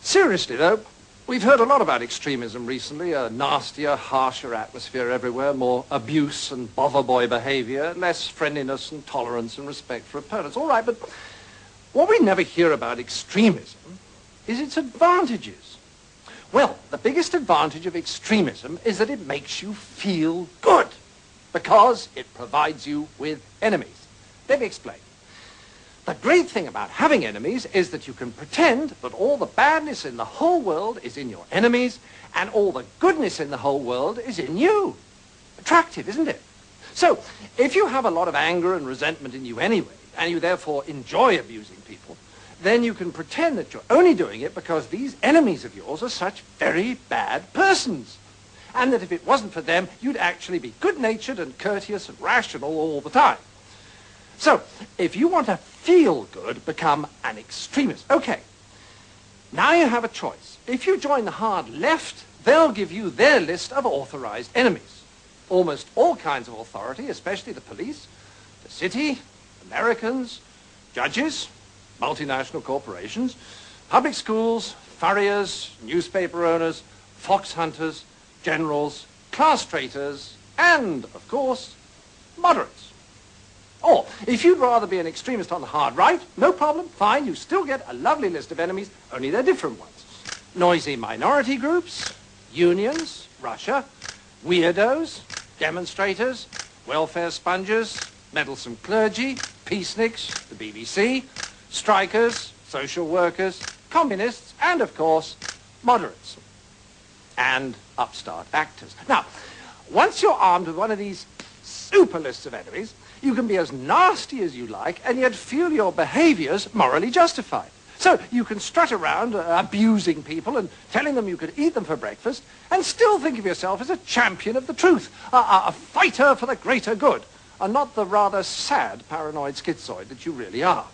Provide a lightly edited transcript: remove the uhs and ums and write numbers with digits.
Seriously, though, we've heard a lot about extremism recently, a nastier, harsher atmosphere everywhere, more abuse and bother-boy behavior, less friendliness and tolerance and respect for opponents. All right, but what we never hear about extremism is its advantages. Well, the biggest advantage of extremism is that it makes you feel good, because it provides you with enemies. Let me explain. The great thing about having enemies is that you can pretend that all the badness in the whole world is in your enemies and all the goodness in the whole world is in you. Attractive, isn't it? So, if you have a lot of anger and resentment in you anyway, and you therefore enjoy abusing people, then you can pretend that you're only doing it because these enemies of yours are such very bad persons. And that if it wasn't for them, you'd actually be good-natured and courteous and rational all the time. So, if you want to feel good, become an extremist. Okay, now you have a choice. If you join the hard left, they'll give you their list of authorized enemies. Almost all kinds of authority, especially the police, the city, Americans, judges, multinational corporations, public schools, furriers, newspaper owners, fox hunters, generals, class traitors, and, of course, moderates. Or, if you'd rather be an extremist on the hard right, no problem, fine, you still get a lovely list of enemies, only they're different ones. Noisy minority groups, unions, Russia, weirdos, demonstrators, welfare sponges, meddlesome clergy, peaceniks, the BBC, strikers, social workers, communists, and, of course, moderates. And upstart actors. Now, once you're armed with one of these super lists of enemies, you can be as nasty as you like and yet feel your behaviors morally justified. So you can strut around abusing people and telling them you could eat them for breakfast and still think of yourself as a champion of the truth, a fighter for the greater good, and not the rather sad paranoid schizoid that you really are.